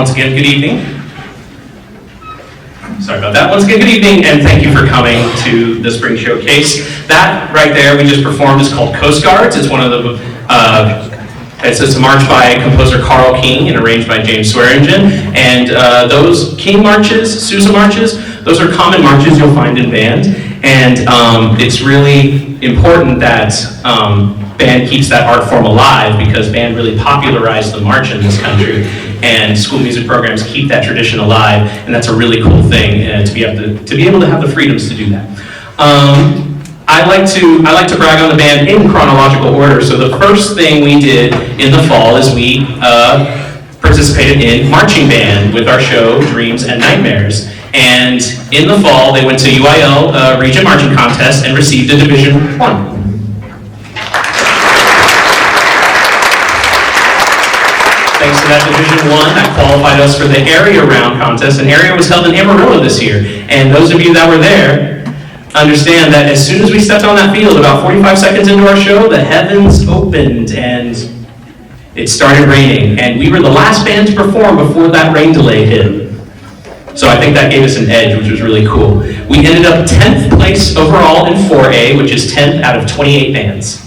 Once again, good evening. Sorry about that. Once again, good evening, and thank you for coming to the Spring Showcase. That right there we just performed is called Coast Guards. It's one of the, it's a march by composer Carl King and arranged by James Swearingen. And those King marches, Sousa marches, those are common marches you'll find in band. And it's really important that band keeps that art form alive, because band really popularized the march in this country, and school music programs keep that tradition alive, and that's a really cool thing to be able to have the freedoms to do that. I like to brag on the band in chronological order. So the first thing we did in the fall is we participated in marching band with our show Dreams and Nightmares. And in the fall, they went to UIL Region Marching Contest and received a Division 1. Thanks to that Division 1, that qualified us for the area round contest, and area was held in Amarillo this year. And those of you that were there understand that as soon as we stepped on that field, about 45 seconds into our show, the heavens opened and it started raining. And we were the last band to perform before that rain delay hit. So I think that gave us an edge, which was really cool. We ended up 10th place overall in 4A, which is 10th out of 28 bands.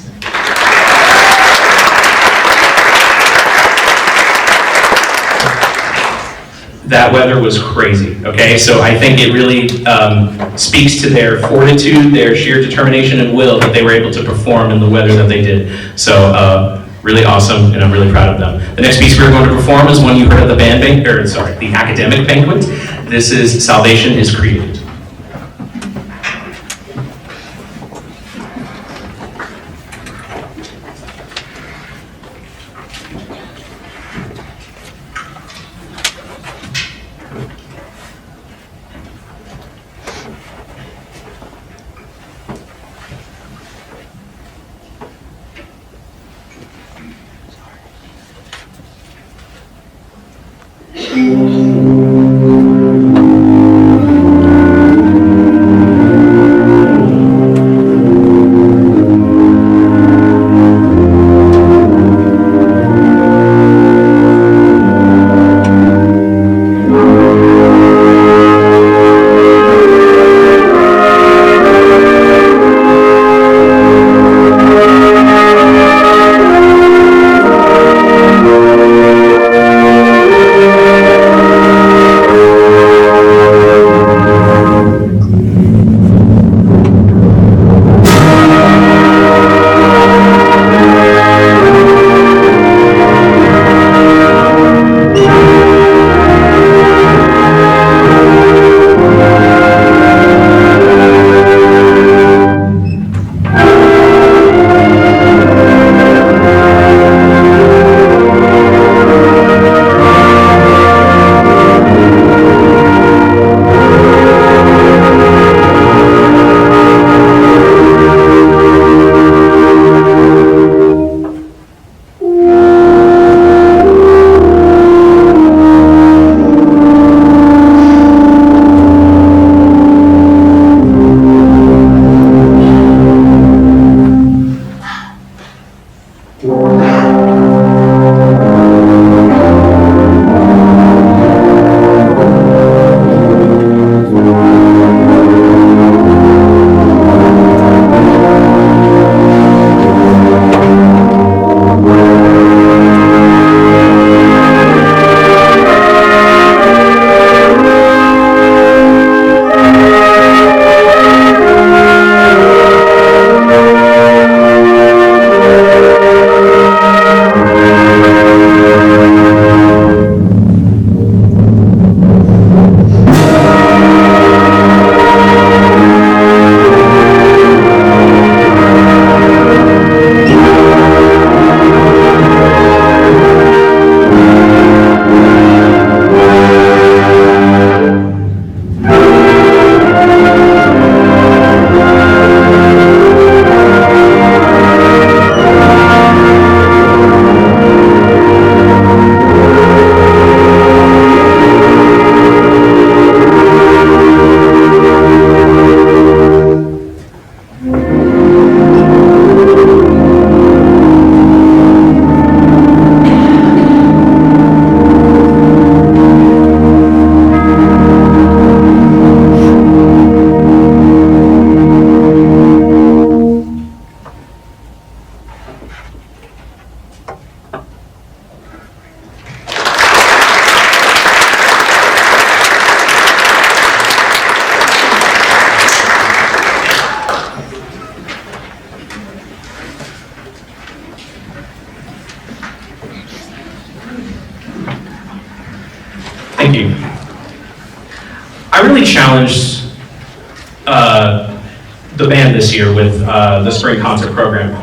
That weather was crazy, okay? So I think it really speaks to their fortitude, their sheer determination and will that they were able to perform in the weather that they did. So really awesome, and I'm really proud of them. The next piece we're going to perform is one you heard at the the academic banquet. This is Salvation is Created. challenged the band this year with the spring concert program.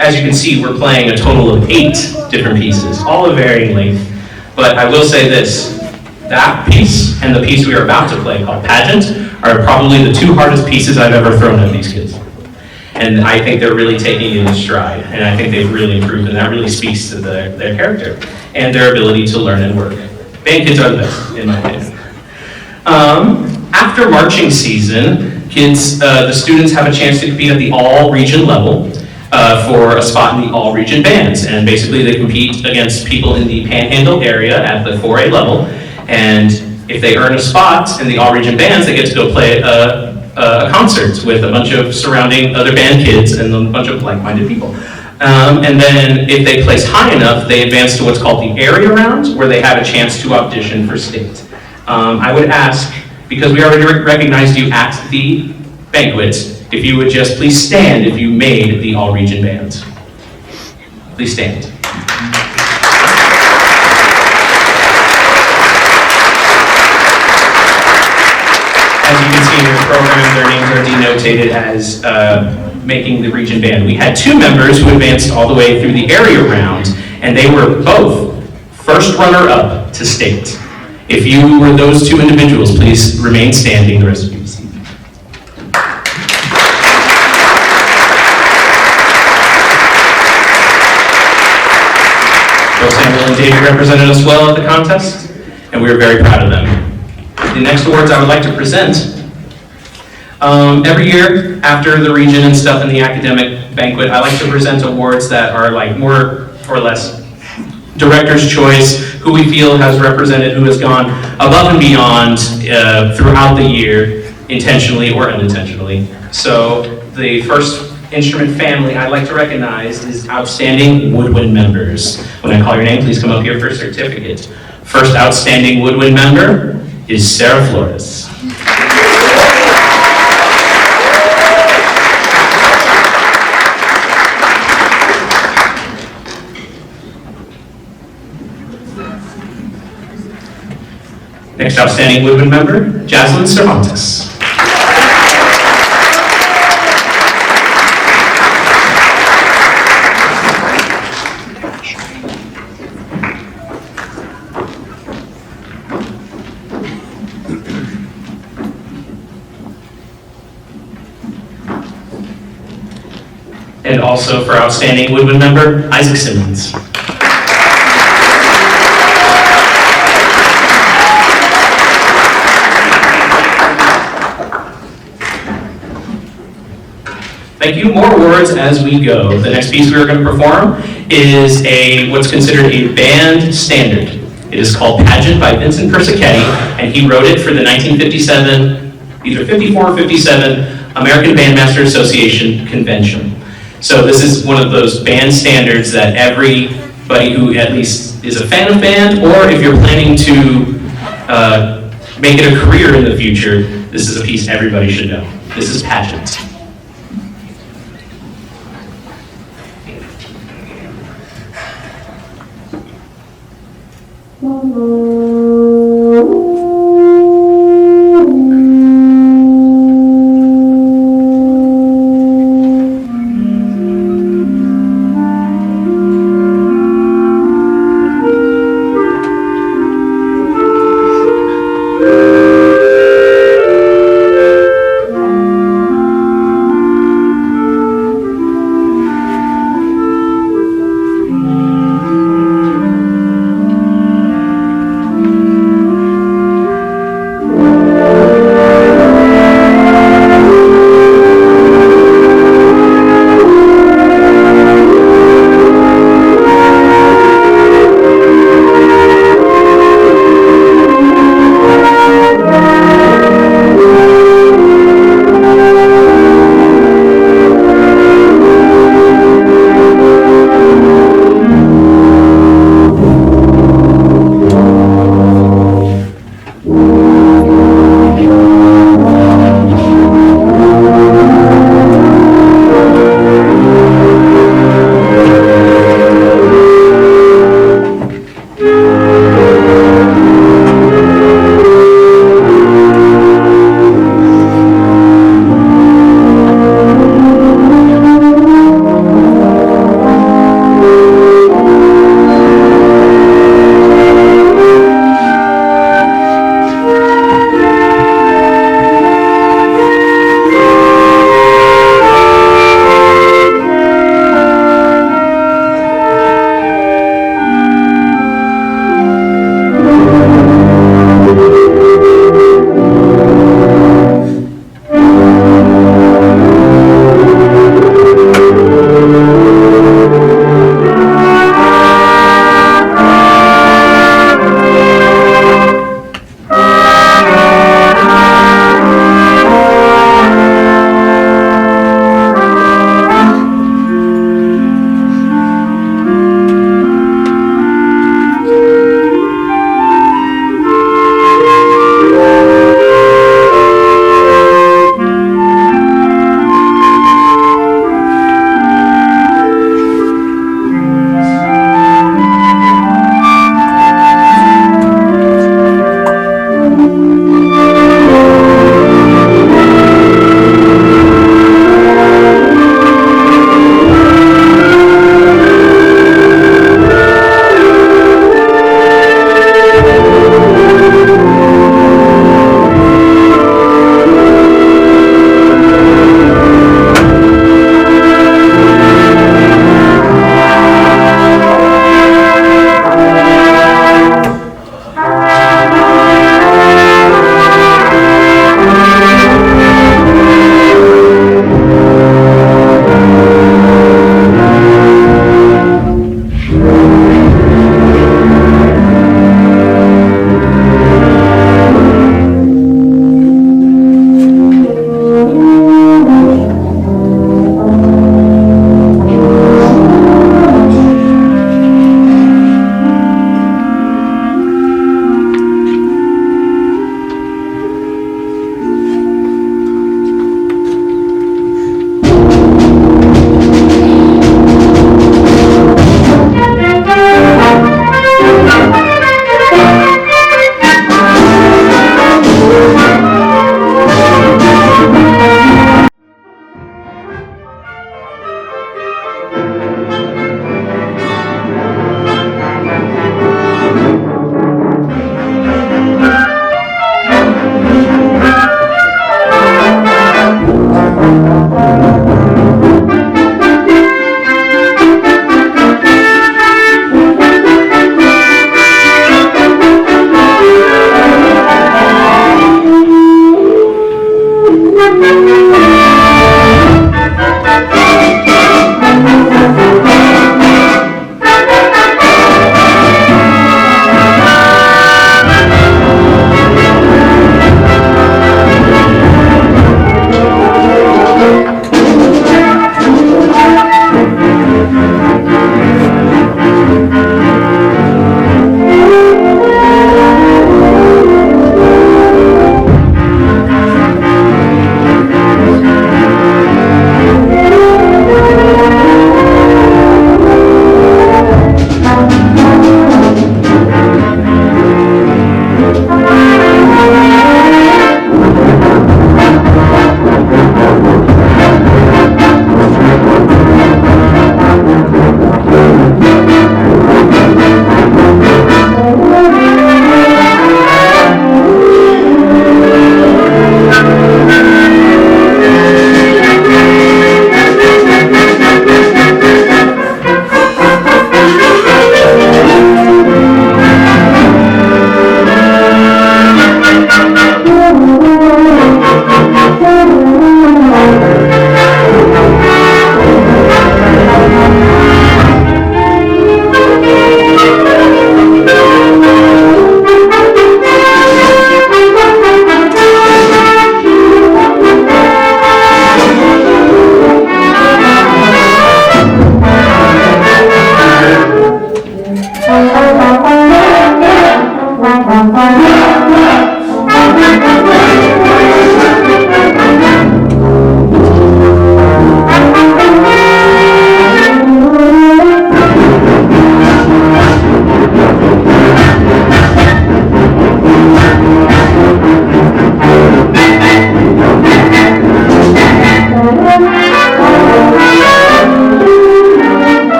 As you can see, we're playing a total of 8 different pieces, all of varying length. But I will say this, that piece and the piece we are about to play called Pageant are probably the 2 hardest pieces I've ever thrown at these kids. And I think they're really taking it in stride, and I think they've really improved, and that really speaks to their character and their ability to learn and work. Band kids are the best, in my opinion. After marching season, kids, the students have a chance to compete at the all-region level for a spot in the all-region bands, and basically they compete against people in the Panhandle area at the 4A level, and if they earn a spot in the all-region bands, they get to go play a concert with a bunch of surrounding other band kids and a bunch of like-minded people. And then if they place high enough, they advance to what's called the area round, where they have a chance to audition for state. I would ask, because we already recognized you at the banquet, if you would just please stand if you made the all-region band. Please stand. As you can see in your program, their names are denotated as making the region band. We had 2 members who advanced all the way through the area round, and they were both first runner-up to state. If you were those 2 individuals, please remain standing the rest of you. Both Samuel and David represented us well at the contest, and we are very proud of them. The next awards I would like to present. Every year after the region and stuff in the academic banquet, I like to present awards that are like more or less director's choice, who we feel has represented, who has gone above and beyond throughout the year, intentionally or unintentionally. So the first instrument family I'd like to recognize is outstanding woodwind members. When I call your name, please come up here for a certificate. First outstanding woodwind member is Sarah Flores. Next outstanding woodwind member, Jaslyn Cervantes. And also for outstanding woodwind member, Isaac Simmons. Thank you. More awards as we go. The next piece we are going to perform is what's considered a band standard. It is called Pageant by Vincent Persichetti, and he wrote it for the 1957, either 54 or 57, American Bandmaster Association Convention. So this is one of those band standards that everybody who at least is a fan of band, or if you're planning to make it a career in the future, this is a piece everybody should know. This is Pageant.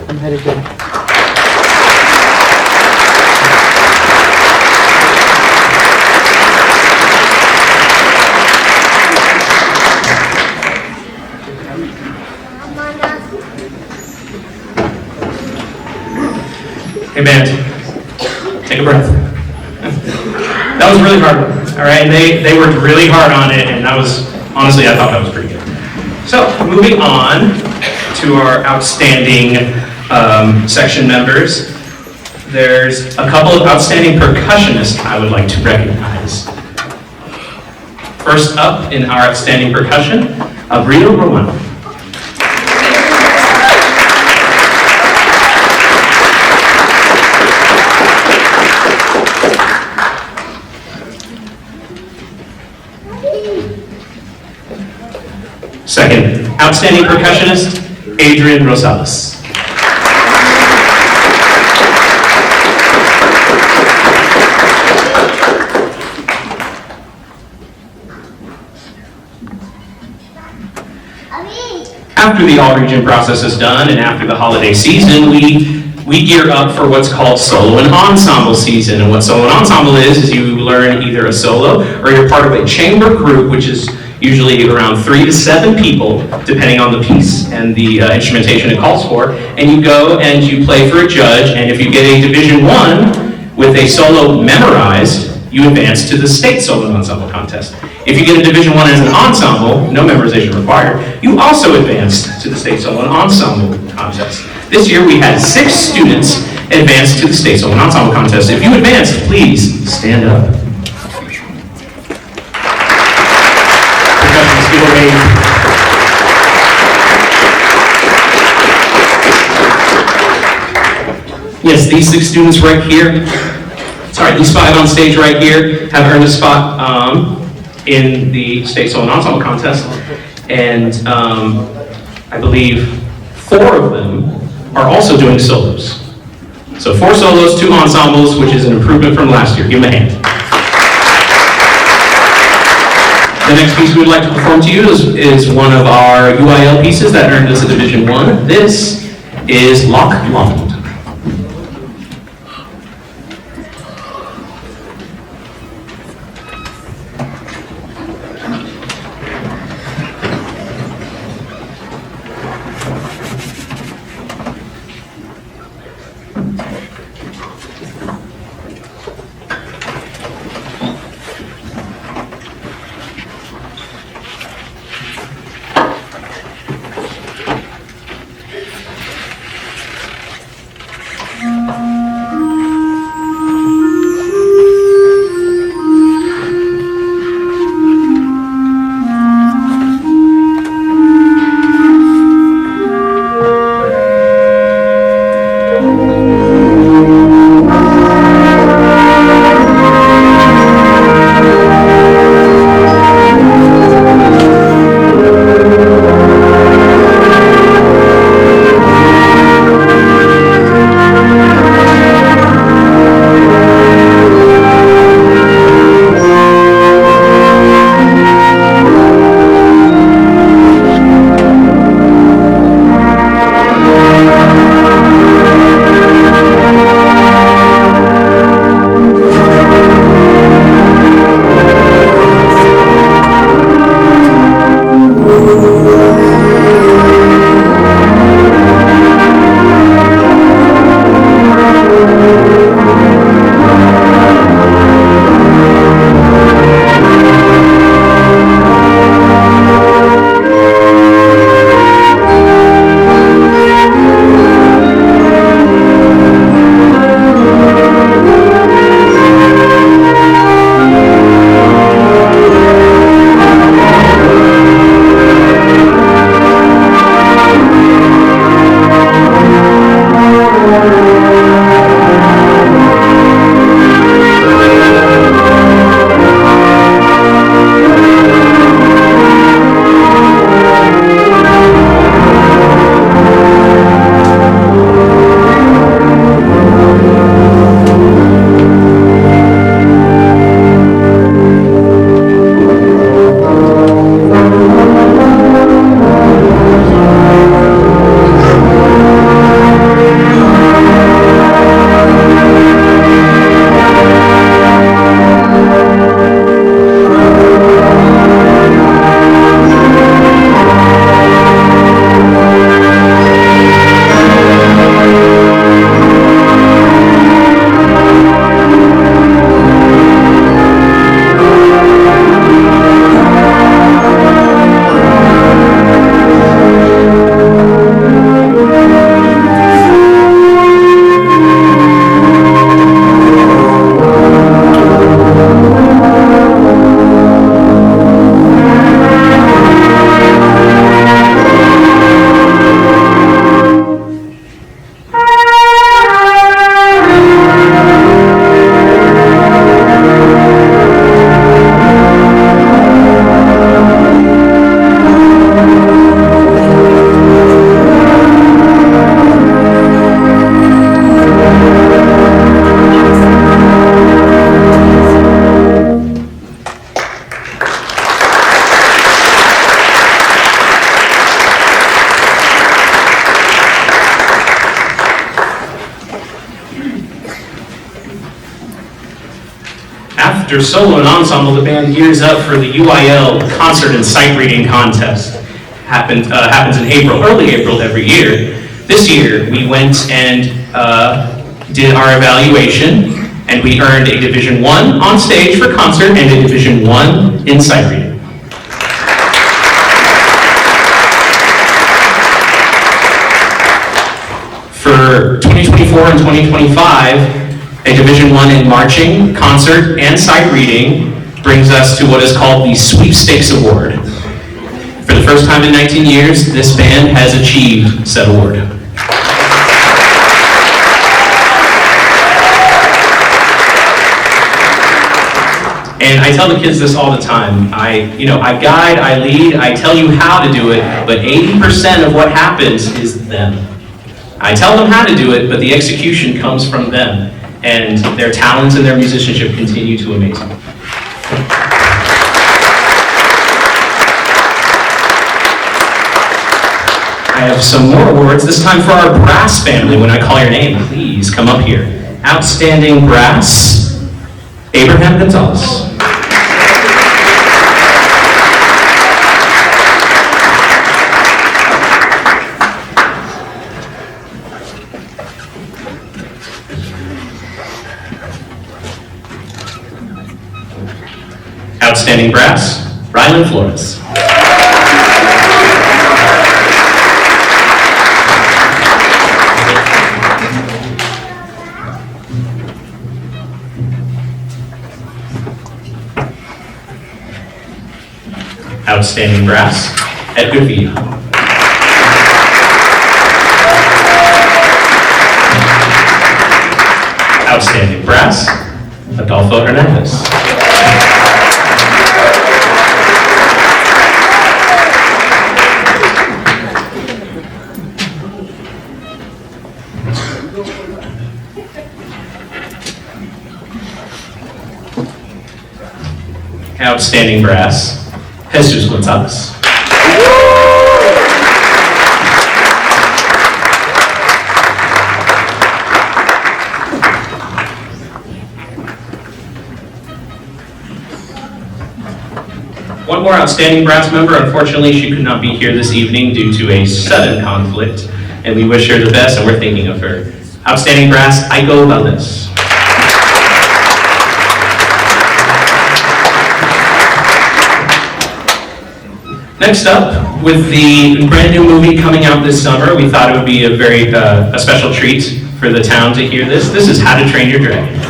I'm headed there. Hey band, take a breath. That was really hard, all right? And they worked really hard on it, and that was, honestly, I thought that was pretty good. So, moving on to our outstanding section members. There's a couple of outstanding percussionists I would like to recognize. First up in our outstanding percussion, Abril Romano. Second, outstanding percussionist, Adrian Rosales. After the all-region process is done and after the holiday season, we gear up for what's called solo and ensemble season. And what solo and ensemble is you learn either a solo or you're part of a chamber group, which is usually around 3 to 7 people, depending on the piece and the instrumentation it calls for. And you go and you play for a judge, and if you get a Division I with a solo memorized, you advance to the state solo and ensemble contest. If you get a Division I as an ensemble, no memorization required, you also advance to the state solo and ensemble contest. This year we had 6 students advance to the state solo and ensemble contest. If you advanced, please stand up. Professionals, give a wave. Yes, these 6 students right here, these 5 on stage right here have earned a spot in the state solo and ensemble contest, and I believe 4 of them are also doing solos. So 4 solos, 2 ensembles, which is an improvement from last year. Give them a hand. The next piece we would like to perform to you is one of our UIL pieces that earned us a Division I. This is Loch Lomond. After solo and ensemble, the band gears up for the UIL concert and sight reading contest. Happens in April, early April every year. This year, we went and did our evaluation And we earned a Division I on stage for concert and a Division I in sight reading. For 2024 and 2025, a Division I in marching, concert, and sight reading brings us to what is called the Sweepstakes Award. For the first time in 19 years, this band has achieved said award. And I tell the kids this all the time. I guide, I lead, I tell you how to do it, but 80% of what happens is them. I tell them how to do it, but the execution comes from them, and their talents and their musicianship continue to amaze me. I have some more awards, this time for our brass family. When I call your name, please come up here. Outstanding brass, Abraham Gonzalez. Outstanding brass, Rylan Flores. Outstanding brass, Edgar Villa. Outstanding brass, Adolfo Hernandez. Outstanding brass, Jesus Gonzalez. One more outstanding brass member. Unfortunately, she could not be here this evening due to a sudden conflict, and we wish her the best, and we're thinking of her. Outstanding brass, Aiko Valdez. Next up, with the brand new movie coming out this summer, we thought it would be a very a special treat for the town to hear this. This is How to Train Your Dragon.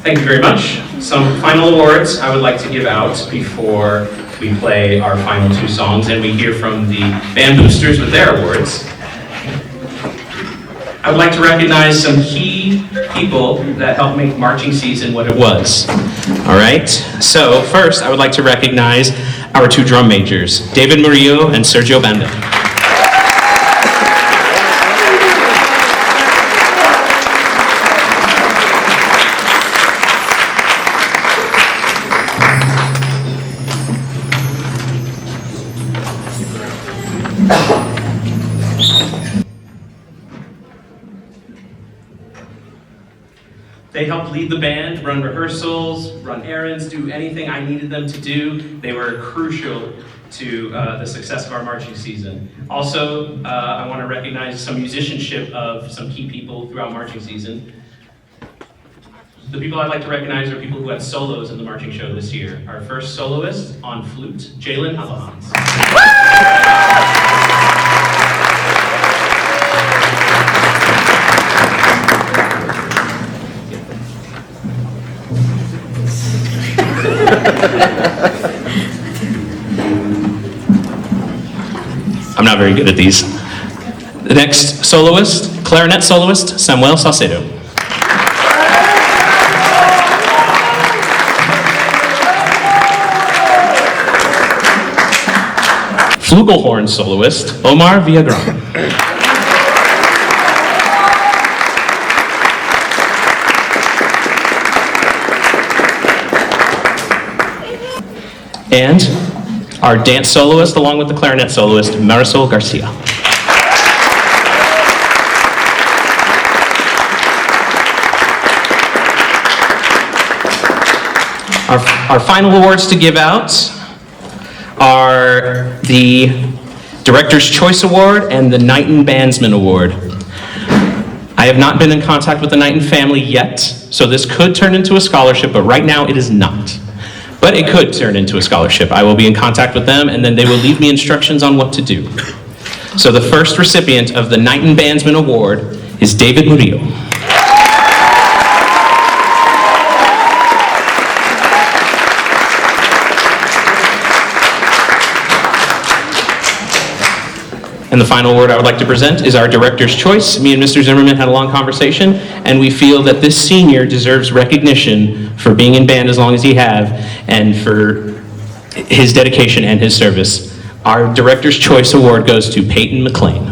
Thank you very much. Some final awards I would like to give out before we play our final two songs and we hear from the band boosters with their awards. I would like to recognize some key people that helped make marching season what it was. All right, so first I would like to recognize our two drum majors, David Murillo and Sergio Banda. They helped lead the band, run rehearsals, run errands, do anything I needed them to do. They were crucial to the success of our marching season. Also, I want to recognize some musicianship of some key people throughout marching season. The people I'd like to recognize are people who had solos in the marching show this year. Our first soloist on flute, Jalen Alahans. I'm not very good at these. The next soloist, clarinet soloist, Samuel Salcedo. Flugelhorn soloist, Omar Villagran. And our dance soloist, along with the clarinet soloist, Marisol Garcia. Our final awards to give out are the Director's Choice Award and the Knighton Bandsman Award. I have not been in contact with the Knighton family yet, so this could turn into a scholarship, but right now it is not. But it could turn into a scholarship. I will be in contact with them, and then they will leave me instructions on what to do. So the first recipient of the Knighton Bandsman Award is David Murillo. And the final award I would like to present is our Director's Choice. Me and Mr. Zimmerman had a long conversation, and we feel that this senior deserves recognition for being in band as long as he have, and for his dedication and his service. Our Director's Choice Award goes to Peyton McLean.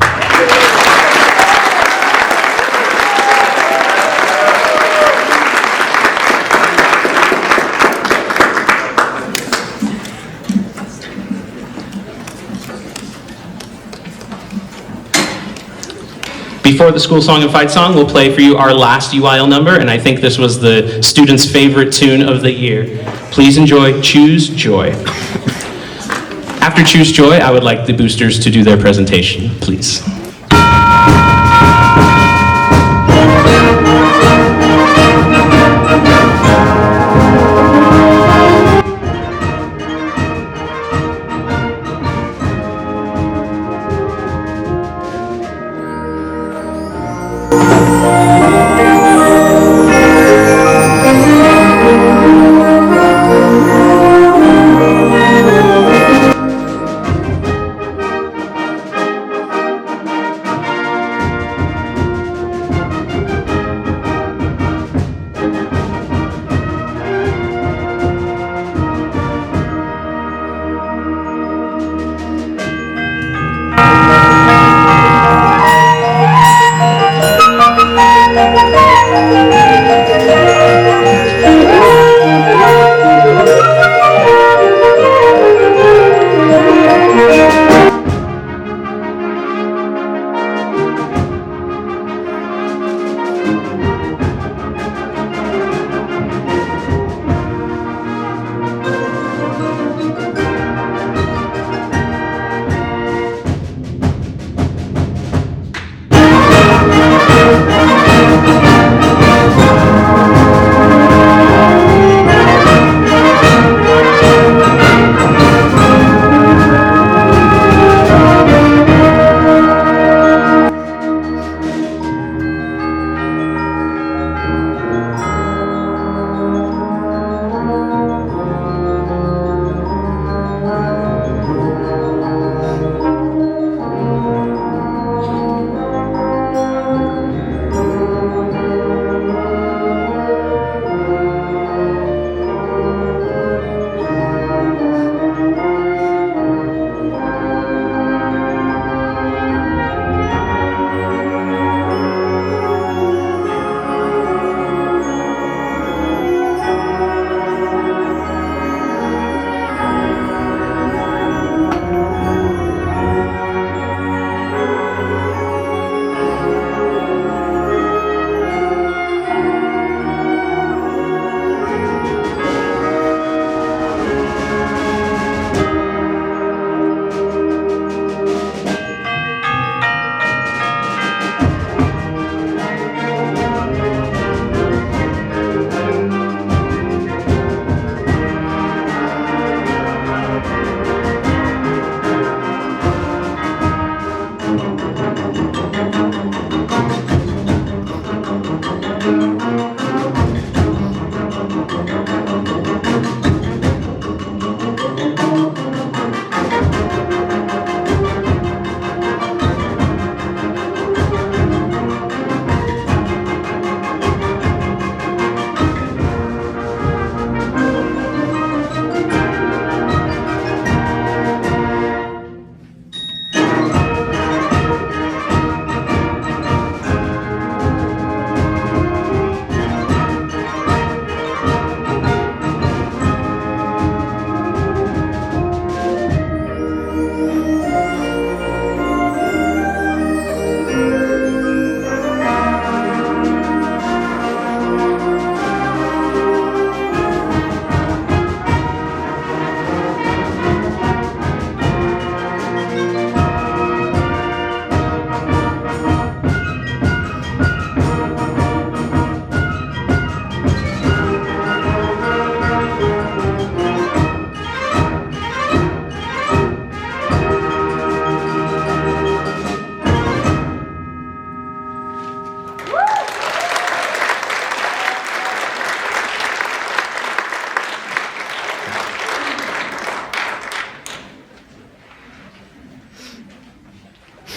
Before the school song and fight song, we'll play for you our last UIL number, and I think this was the students' favorite tune of the year. Please enjoy Choose Joy. After Choose Joy, I would like the boosters to do their presentation, please.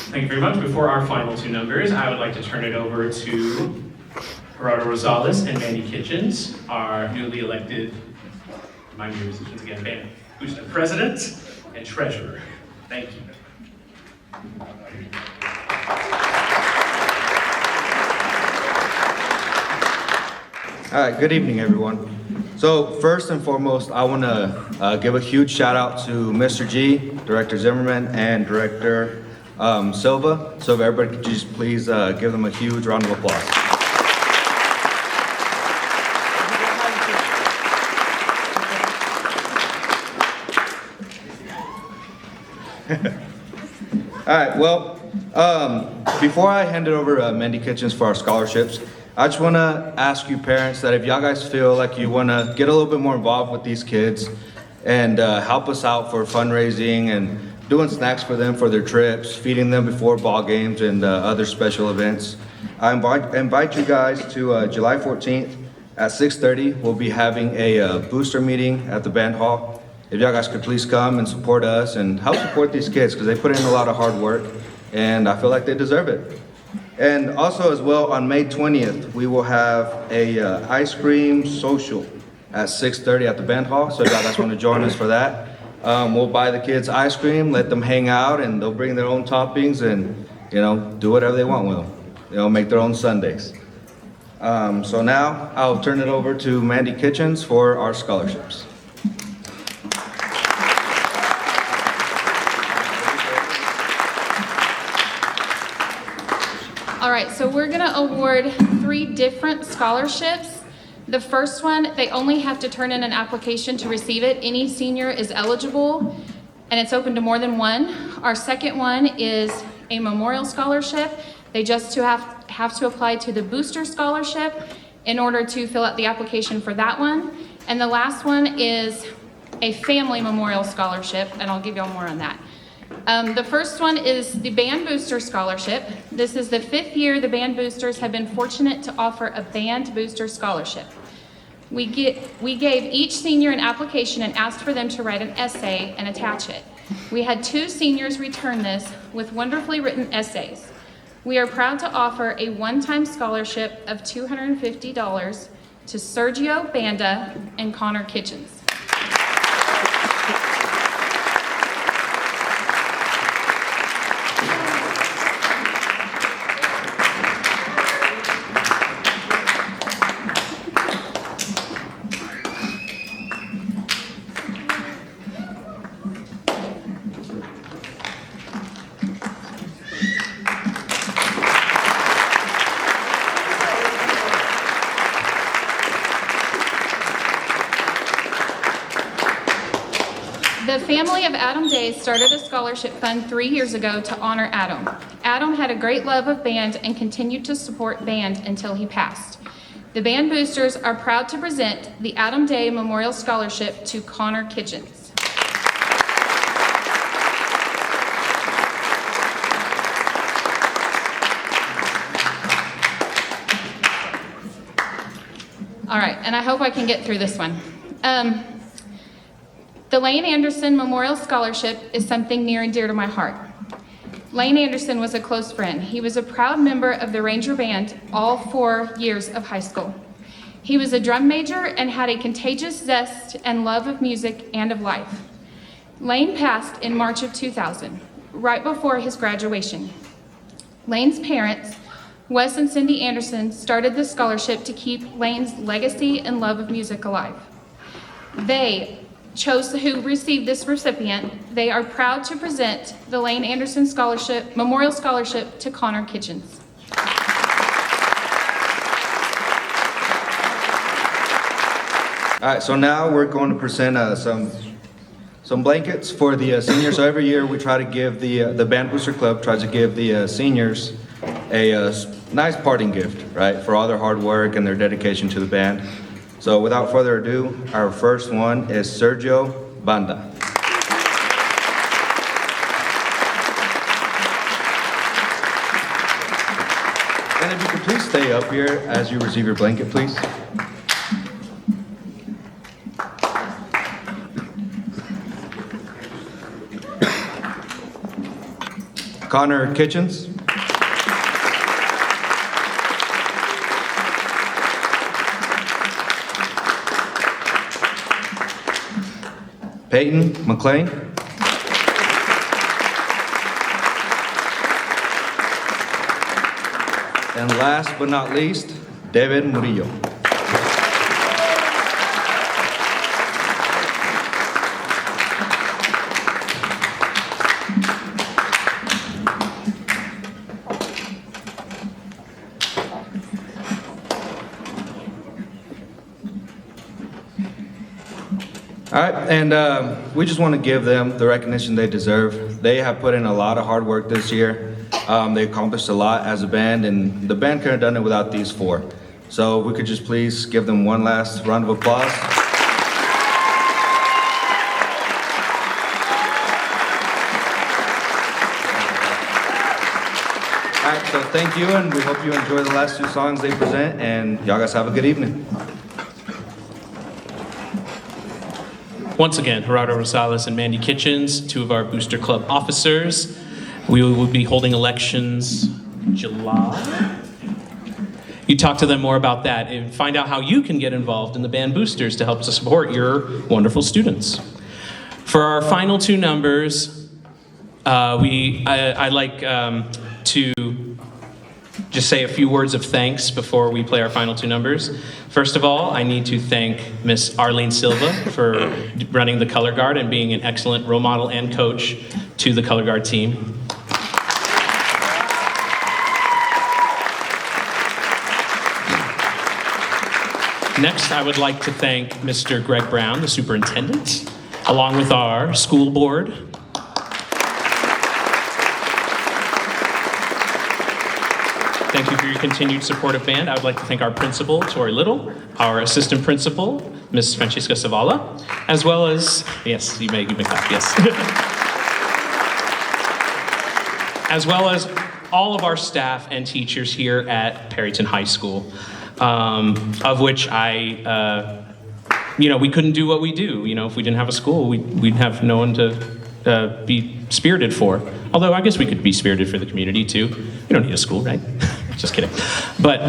Thank you very much. Before our final two numbers, I would like to turn it over to Gerardo Rosales and Mandy Kitchens, our newly elected, remind me your positions again, band booster president and treasurer. Thank you. All right, good evening, everyone. So first and foremost, I want to give a huge shout out to Mr. G, Director Zimmerman, and Director Silva. So if everybody could just please give them a huge round of applause. All right, well, before I hand it over to Mandy Kitchens for our scholarships, I just want to ask you parents that if y'all guys feel like you want to get a little bit more involved with these kids and help us out for fundraising and doing snacks for them for their trips, feeding them before ball games and other special events, I invite you guys to July 14th at 6:30. We'll be having a booster meeting at the band hall. If y'all guys could please come and support us and help support these kids because they put in a lot of hard work and I feel like they deserve it. And also as well, on May 20th, we will have a ice cream social at 6:30 at the band hall. So if y'all guys want to join us for that, we'll buy the kids ice cream, let them hang out, and they'll bring their own toppings and, do whatever they want with them. Make their own sundaes. So now I'll turn it over to Mandy Kitchens for our scholarships. All right, so we're gonna award 3 different scholarships. The first one, they only have to turn in an application to receive it. Any senior is eligible, and it's open to more than one. Our second one is a memorial scholarship. They just have to apply to the booster scholarship in order to fill out the application for that one. And the last one is a family memorial scholarship, and I'll give y'all more on that. The first one is the Band Booster Scholarship. This is the 5th year the Band Boosters have been fortunate to offer a Band Booster Scholarship. We gave each senior an application and asked for them to write an essay and attach it. We had 2 seniors return this with wonderfully written essays. We are proud to offer a one-time scholarship of $250 to Sergio Banda and Connor Kitchens. The family of Adam Day started a scholarship fund 3 years ago to honor Adam. Adam had a great love of band and continued to support band until he passed. The Band Boosters are proud to present the Adam Day Memorial Scholarship to Connor Kitchens. All right, and I hope I can get through this one. The Lane Anderson Memorial Scholarship is something near and dear to my heart. Lane Anderson was a close friend. He was a proud member of the Ranger Band all 4 years of high school. He was a drum major and had a contagious zest and love of music and of life. Lane passed in March of 2000, right before his graduation. Lane's parents, Wes and Cindy Anderson, started this scholarship to keep Lane's legacy and love of music alive. They chose who received this recipient. They are proud to present the Lane Anderson Scholarship, Memorial Scholarship to Connor Kitchens. All right, so now we're going to present some blankets for the seniors. So every year we try to give the Band Booster Club tries to give the seniors a nice parting gift, right, for all their hard work and their dedication to the band. So without further ado, our first one is Sergio Banda. And if you could please stay up here as you receive your blanket, please. Connor Kitchens. Peyton McLean. And last but not least, David Murillo. All right, and we just want to give them the recognition they deserve. They have put in a lot of hard work this year. They accomplished a lot as a band, and the band couldn't have done it without these four. So if we could just please give them one last round of applause. All right, so thank you, and we hope you enjoy the last two songs they present, and y'all guys have a good evening. Once again, Gerardo Rosales and Mandy Kitchens, two of our Booster Club officers. We will be holding elections July. You talk to them more about that and find out how you can get involved in the band boosters to help to support your wonderful students. For our final two numbers, I'd like to just say a few words of thanks before we play our final two numbers. First of all, I need to thank Miss Arlene Silva for running the color guard and being an excellent role model and coach to the color guard team. Next, I would like to thank Mr. Greg Brown, the superintendent, along with our school board. Thank you for your continued support of band. I would like to thank our principal, Tori Little, our assistant principal, Ms. Francisca Zavala, as well as, yes, you may clap, yes. As well as all of our staff and teachers here at Perryton High School, of which we couldn't do what we do. If we didn't have a school, we'd have no one to be spirited for. Although I guess we could be spirited for the community too. We don't need a school, right? Just kidding. But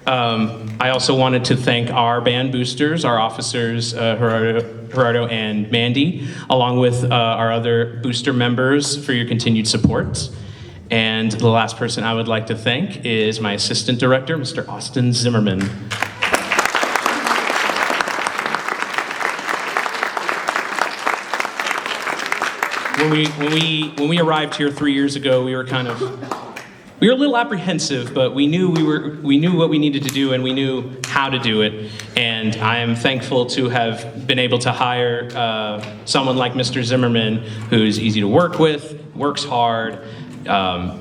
I also wanted to thank our band boosters, our officers, Gerardo and Mandy, along with our other booster members for your continued support. And the last person I would like to thank is my assistant director, Mr. Austin Zimmerman. When we arrived here 3 years ago, we were a little apprehensive, but we knew what we needed to do, and we knew how to do it. And I am thankful to have been able to hire someone like Mr. Zimmerman, who's easy to work with, works hard,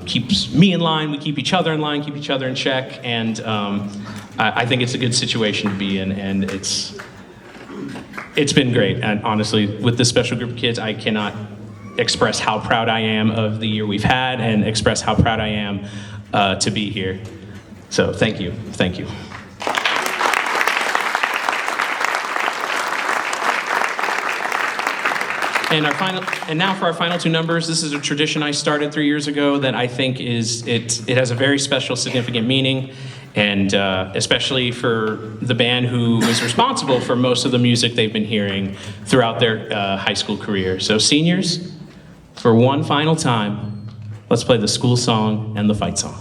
keeps me in line, we keep each other in line, keep each other in check, and I think it's a good situation to be in, and it's been great. And honestly, with this special group of kids, I cannot express how proud I am of the year we've had and express how proud I am to be here. So thank you. Thank you. And now for our final two numbers. This is a tradition I started 3 years ago that I think it has a very special, significant meaning, and especially for the band who is responsible for most of the music they've been hearing throughout their high school career. So seniors, for one final time, let's play the school song and the fight song.